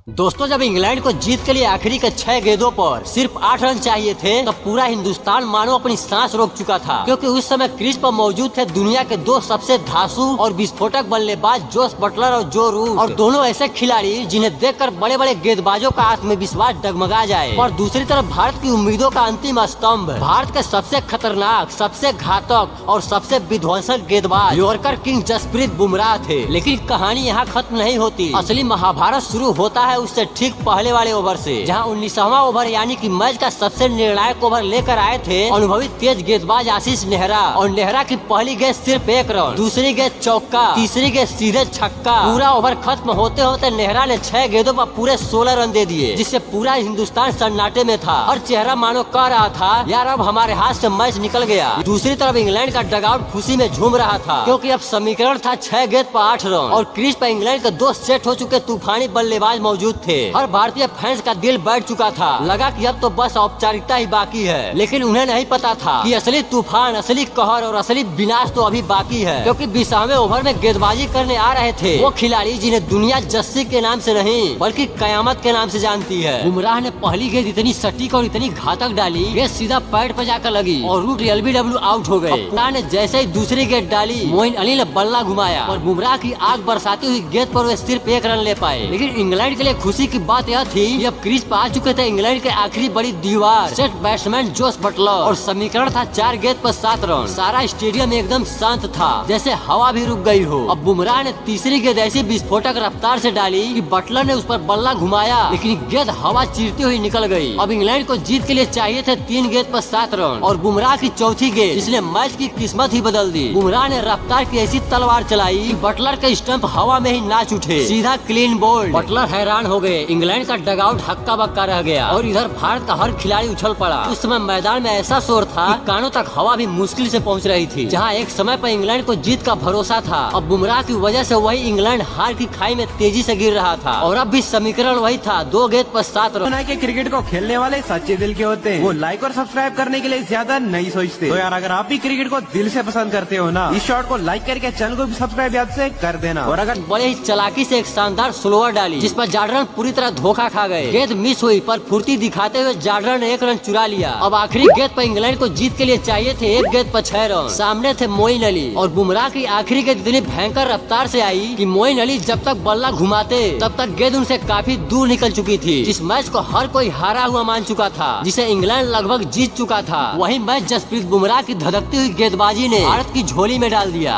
दोस्तों, जब इंग्लैंड को जीत के लिए आखिरी के 6 गेंदों पर सिर्फ 8 रन चाहिए थे तब पूरा हिंदुस्तान मानो अपनी सांस रोक चुका था, क्योंकि उस समय क्रीज पर मौजूद थे दुनिया के दो सबसे धांसू और विस्फोटक बल्लेबाज जोस बटलर और जो रूट, और दोनों ऐसे खिलाड़ी जिन्हें देखकर बड़े बड़े गेंदबाजों का आत्मविश्वास डगमगा जाए। और दूसरी तरफ भारत की उम्मीदों का अंतिम स्तंभ, भारत के सबसे खतरनाक, सबसे घातक और सबसे विध्वंसक गेंदबाज यॉर्कर किंग जसप्रीत बुमराह थे। लेकिन कहानी यहाँ खत्म नहीं होती। असली महाभारत शुरू होता है उससे ठीक पहले वाले ओवर से, जहां 19वां ओवर यानी कि मैच का सबसे निर्णायक ओवर लेकर आए थे अनुभवी तेज गेंदबाज आशीष नेहरा। और नेहरा की पहली गेंद सिर्फ 1 रन, दूसरी गेंद चौका, तीसरी गेंद सीधे छक्का। पूरा ओवर खत्म होते होते नेहरा ने 6 गेंदों पर पूरे 16 रन दे दिए, जिससे पूरा हिंदुस्तान सन्नाटे में था। और चेहरा मानो कह रहा था, यार अब हमारे हाथ से मैच निकल गया। दूसरी तरफ इंग्लैंड का डगआउट खुशी में झूम रहा था, क्योंकि अब समीकरण था 6 गेंद पर 8 रन और क्रीज पर इंग्लैंड के 2 सेट हो चुके तूफानी बल्लेबाज मौजूद थे। हर भारतीय फैंस का दिल बैठ चुका था, लगा कि अब तो बस औपचारिकता ही बाकी है। लेकिन उन्हें नहीं पता था कि असली तूफान, असली कहर और असली विनाश तो अभी बाकी है, क्योंकि 20वें ओवर में गेंदबाजी करने आ रहे थे वो खिलाड़ी जिन्हें दुनिया जस्सी के नाम से नहीं बल्कि कयामत के नाम से जानती है। बुमराह ने पहली गेंद इतनी सटीक और इतनी घातक डाली, गेंद सीधा पैड पर जाकर लगी और रूट LBW आउट हो गए। बुमराह ने जैसे ही दूसरी गेंद डाली, मोइन अली ने बल्ला घुमाया और बुमराह की आग बरसाती हुई गेंद पर वे सिर्फ 1 रन ले पाए। लेकिन इंग्लैंड के लिए खुशी की बात यह थी कि अब क्रीज पर आ चुके थे इंग्लैंड के आखिरी बड़ी दीवार, सेट बैट्समैन जोस बटलर, और समीकरण था 4 गेंद पर 7 रन। सारा स्टेडियम एकदम शांत था, जैसे हवा भी रुक गई हो। अब बुमराह ने तीसरी गेंद ऐसी विस्फोटक रफ्तार से डाली कि बटलर ने उस पर बल्ला घुमाया, लेकिन गेंद हवा चीरती हुई निकल गई। अब इंग्लैंड को जीत के लिए चाहिए थे 3 गेंद पर 7 रन और बुमराह की चौथी गेंद, जिसने मैच की किस्मत ही बदल दी। बुमराह ने रफ्तार की ऐसी तलवार चलाई कि बटलर के स्टंप हवा में ही नाच उठे, सीधा क्लीन बोल्ड। बटलर हैरान हो गए, इंग्लैंड का डगआउट हक्का बक्का रह गया और इधर भारत का हर खिलाड़ी उछल पड़ा। उस समय मैदान में ऐसा शोर था कि कानों तक हवा भी मुश्किल से पहुंच रही थी। जहां एक समय पर इंग्लैंड को जीत का भरोसा था, अब बुमराह की वजह से वही इंग्लैंड हार की खाई में तेजी से गिर रहा था। और अब भी समीकरण वही था, 2 गेंद पर 7 रन। के क्रिकेट को खेलने वाले सच्चे दिल के होते हैं, वो लाइक और सब्सक्राइब करने के लिए ज्यादा नहीं सोचते। तो यार अगर आप भी क्रिकेट को दिल से पसंद करते हो ना, इस शॉट को लाइक करके चैनल को भी सब्सक्राइब याद से कर देना। और अगर बड़े ही चालाकी से एक शानदार स्लोअर डाली, जिस पर जार्डन पूरी तरह धोखा खा गए। गेंद मिस हुई पर फुर्ती दिखाते हुए जार्डन ने 1 रन चुरा लिया। अब आखिरी गेंद पर इंग्लैंड को जीत के लिए चाहिए थे 1 गेंद पर 6 रन। सामने थे मोइन अली और बुमराह की आखिरी गेंद इतनी भयंकर रफ्तार से आई कि मोइन अली जब तक बल्ला घुमाते तब तक गेंद उनसे काफी दूर निकल चुकी थी। जिस मैच को हर कोई हारा हुआ मान चुका था, जिसे इंग्लैंड लगभग जीत चुका था, वही मैच जसप्रीत बुमराह की धधकती हुई गेंदबाजी ने भारत की झोली में डाल दिया।